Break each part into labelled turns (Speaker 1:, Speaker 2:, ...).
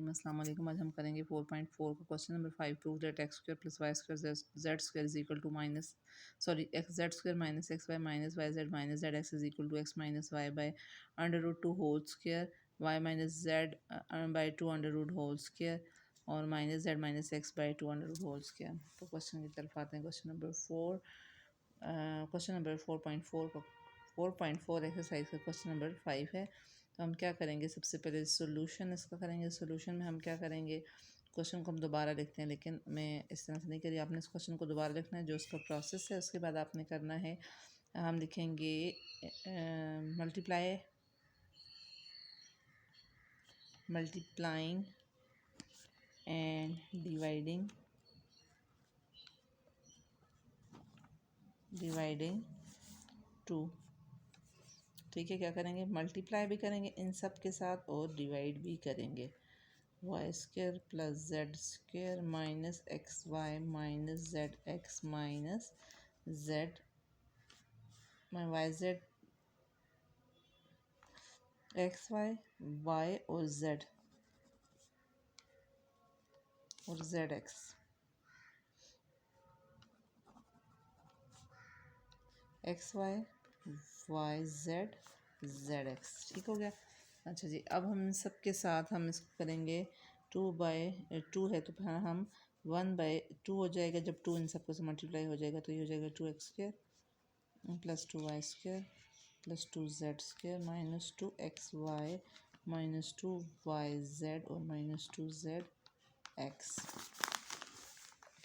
Speaker 1: रहीम अस्सलाम वालेकुम। आज हम करेंगे 4.4 का question number 5। Prove that x square plus y square z square is equal to x z square minus x y z x is equal to x minus y by under root two whole square y minus z by two under root whole square और minus z minus x by two under root whole square. तो question की तरफ आते हैं। Question number 4.4 का 4.4 exercise का question number 5 है। तो हम क्या करेंगे, सबसे पहले सोल्यूशन इसका करेंगे। सोल्यूशन में हम क्या करेंगे, क्वेश्चन को हम दोबारा लिखते हैं, लेकिन मैं इस तरह से नहीं करी। आपने इस क्वेश्चन को दोबारा लिखना है, जो उसका प्रोसेस है। उसके बाद आपने करना है, हम लिखेंगे मल्टीप्लाइंग एंड डिवाइडिंग टू। ठीक है, क्या करेंगे, मल्टीप्लाई भी करेंगे इन सब के साथ और डिवाइड भी करेंगे। Y square plus z square minus x y minus z x minus z y z x y और z x x y z x. ठीक हो गया। अच्छा जी, अब हम सब के साथ हम इसको करेंगे 2/2 है तो फिर हम 1/2 हो जाएगा। जब 2 इन सबको से मल्टीप्लाई हो जाएगा तो ये हो जाएगा 2x square plus 2y square plus 2z square minus 2xy minus 2yz और माइनस 2zx।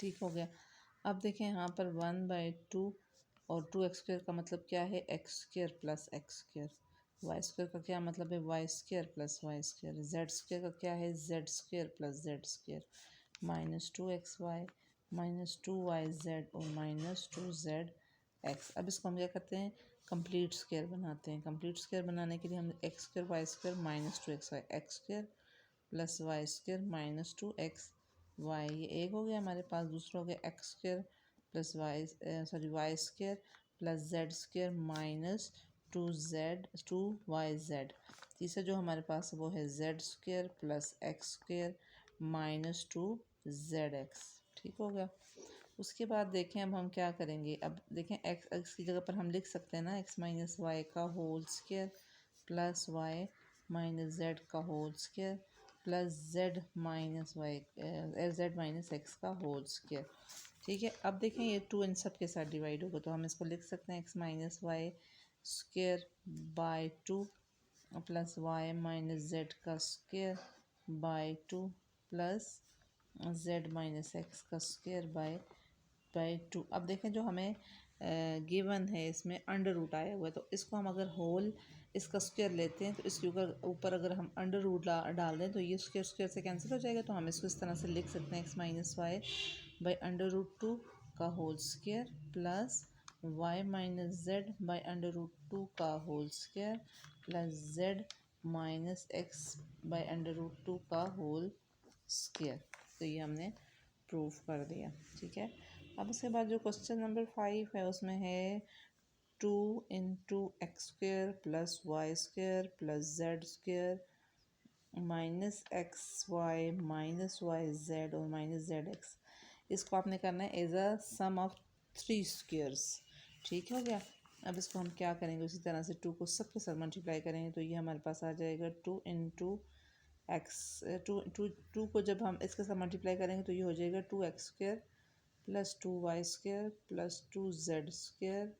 Speaker 1: ठीक हो गया। अब देखें यहाँ पर 1/2 और 2x स्क्र का मतलब क्या है, x square plus x square. Y square का क्या मतलब है, y square plus y square. Z square का क्या है, z square plus z square minus 2xy minus 2yz और माइनस 2zx। अब इसको हम क्या करते हैं, कंप्लीट स्क्वायर बनाते हैं। कंप्लीट स्क्वायर बनाने के लिए हम x square y square minus 2xy x square plus y square minus 2x y, ये एक हो गया हमारे पास। दूसरा हो गया x square plus y square plus z square minus 2yz। तीसरा जो हमारे पास वो है z square plus x square minus 2zx। ठीक हो गया। उसके बाद देखें अब हम क्या करेंगे। अब देखें एक्स की जगह पर हम लिख सकते हैं ना, एक्स माइनस वाई का whole square plus y minus z का whole square plus z minus x का होल स्क्वायर। ठीक है। अब देखें ये 2 इन सब के साथ डिवाइड होगा तो हम इसको लिख सकते हैं x minus y square by 2 plus y minus z का square by 2 plus z minus x का स्क्वायर बाय 2। अब देखें जो हमें गिवन है इसमें अंडर रूट आया हुआ है, तो इसको हम अगर होल इसका स्क्वायर लेते हैं तो इसके ऊपर अगर हम अंडर रूट डाल दें तो ये स्क्वायर स्क्वायर से कैंसिल हो जाएगा। तो हम इसको इस तरह से लिख सकते हैं x minus y by under root 2 का whole square plus y minus z by under root 2 का whole square plus z minus x by under root 2 का होल स्क्वायर। तो ये हमने प्रूफ कर दिया। ठीक है। अब उसके बाद जो क्वेश्चन नंबर 5 है उसमें है 2 into x square plus y square plus z square minus x y minus y z और माइनस जेड एक्स। इसको आपने करना है as a sum of 3 squares. ठीक हो गया। अब इसको हम क्या करेंगे, उसी तरह से 2 को सबके साथ मल्टीप्लाई करेंगे तो ये हमारे पास आ जाएगा 2 इंटू एक्स टू को जब हम इसके साथ मल्टीप्लाई करेंगे तो ये हो जाएगा 2x square plus 2y square plus 2z square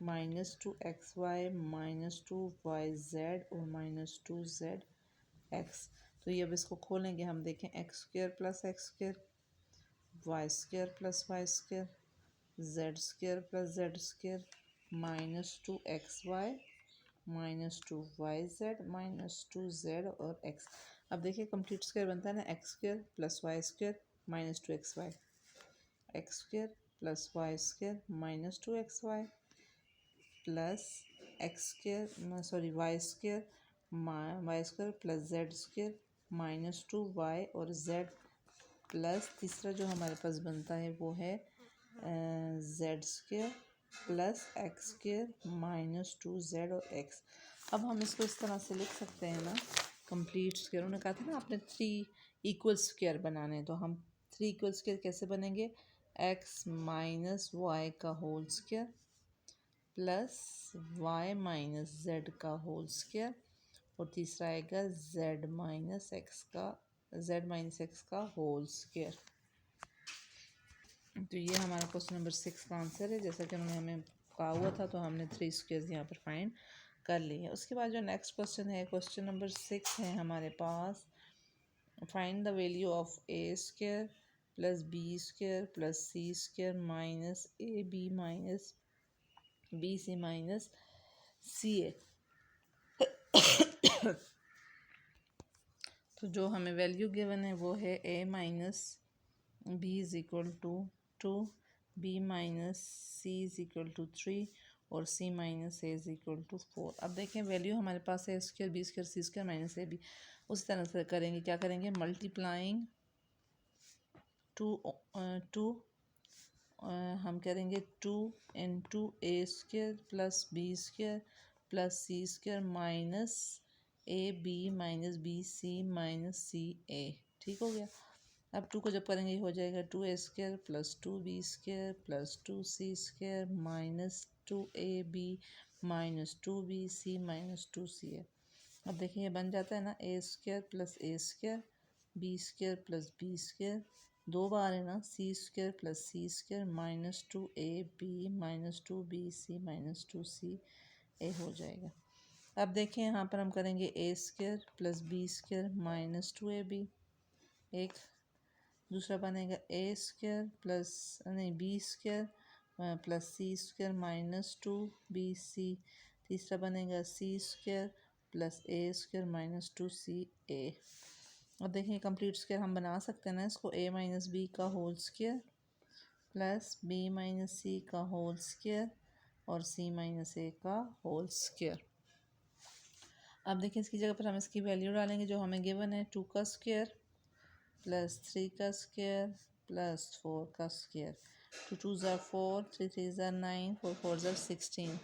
Speaker 1: minus 2xy minus 2yz और माइनस 2zx। तो ये अब इसको खोलेंगे हम, देखें x square plus x square y square plus y square z square plus z square minus 2xy minus 2yz minus 2z और x। अब देखिए कंप्लीट स्क्वायर बनता है ना, x square plus y square minus 2xy x square plus y square minus 2xy plus y square plus z square minus 2y और z plus तीसरा जो हमारे पास बनता है वो है z square plus x square minus 2z और x। अब हम इसको इस तरह से लिख सकते हैं ना कंप्लीट स्क्वायर, उन्होंने कहा था ना आपने 3 इक्वल स्क्वायर बनाने हैं, तो हम 3 इक्वल स्क्वायर कैसे बनेंगे, x माइनस वाई का होल स्क्वायर प्लस y माइनस z का होल स्क्वायर और तीसरा आएगा z माइनस x का होल स्क्वायर। तो ये हमारा क्वेश्चन नंबर 6 का आंसर है। जैसा कि उन्होंने हमें कहा हुआ था तो हमने 3 स्क्वायर्स यहाँ पर फाइंड कर लिए हैं। उसके बाद जो नेक्स्ट क्वेश्चन है, क्वेश्चन नंबर 6 है हमारे पास, find the value of a square plus b square plus c square minus a b minus b c minus c a. तो जो हमें वैल्यू गिवन है वो है a minus b is equal to 2, b minus c is equal to 3 और c minus a is equal to 4। अब देखें value हमारे पास है square b square c square minus a b. उसी तरह से करेंगे, क्या करेंगे, मल्टीप्लाइंग टू हम करेंगे 2 into a square plus b square plus c square minus a b minus b c minus c a. ठीक हो गया। अब 2 को जब करेंगे हो जाएगा 2 a square plus 2 b square plus 2 c square minus 2 a b minus 2 b c minus 2 c a. अब देखिए ये बन जाता है ना, a square plus a square b square plus b square, 2 बार है ना, c square plus c square minus 2 a b minus 2 b c minus 2 c a हो जाएगा। अब देखिए यहाँ पर हम करेंगे a square plus b square minus 2 a b, एक दूसरा बनेगा ए स्क्वायर प्लस नहीं b square plus c square minus 2 b c, तीसरा बनेगा c square plus a square minus 2 c a. अब देखें कंप्लीट स्क्वायर हम बना सकते हैं ना इसको, a माइनस बी का whole square plus b minus c का होल स्क्वायर और c माइनस ए का होल स्क्वायर। अब देखिए इसकी जगह पर हम इसकी वैल्यू डालेंगे जो हमें गिवन है, 2 का स्क्वायर प्लस 3 का स्क्वायर प्लस 4 का स्क्वायर। 2 2 ज़ा 4, 3 3 ज़ा 9, 4 4 ज़ा 16।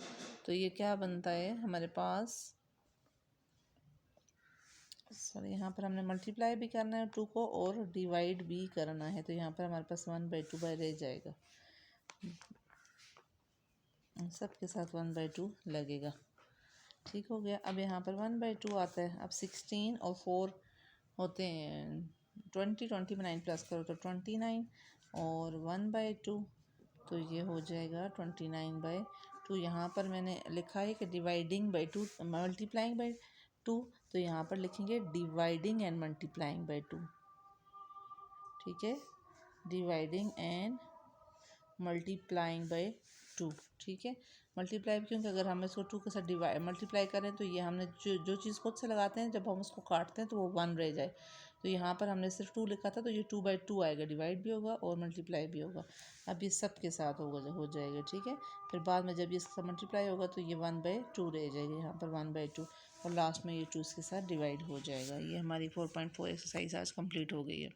Speaker 1: तो ये क्या बनता है हमारे पास, सॉरी यहाँ पर हमने मल्टीप्लाई भी करना है 2 को और डिवाइड भी करना है, तो यहाँ पर हमारे पास 1/2 रह जाएगा, सब के साथ 1/2 लगेगा। ठीक हो गया। अब यहाँ पर 1/2 आता है। अब 16 और 4 होते हैं 20, 20 में 9 प्लस करो तो 29 और 1/2 तो ये हो जाएगा 29/2। यहाँ पर मैंने लिखा है कि डिवाइडिंग बाई 2 मल्टीप्लाइंग बाई 2, तो यहाँ पर लिखेंगे डिवाइडिंग एंड मल्टीप्लाइंग बाई 2। ठीक है, डिवाइडिंग एंड मल्टीप्लाइंग बाई 2। ठीक है, मल्टीप्लाई क्योंकि अगर हम इसको 2 के साथ डिवाइड मल्टीप्लाई करें तो ये हमने जो चीज़ खुद से लगाते हैं जब हम उसको काटते हैं तो वो 1 रह जाए, तो यहाँ पर हमने सिर्फ 2 लिखा था तो ये 2/2 आएगा, डिवाइड भी होगा और मल्टीप्लाई भी होगा। अब ये सब के साथ हो जाएगा। ठीक है, फिर बाद में जब ये इसका मल्टीप्लाई होगा तो ये 1/2 रह जाएगी, यहाँ पर 1/2 और लास्ट में ये 2 इसके साथ डिवाइड हो जाएगा। ये हमारी 4.4 एक्सरसाइज आज कंप्लीट हो गई है।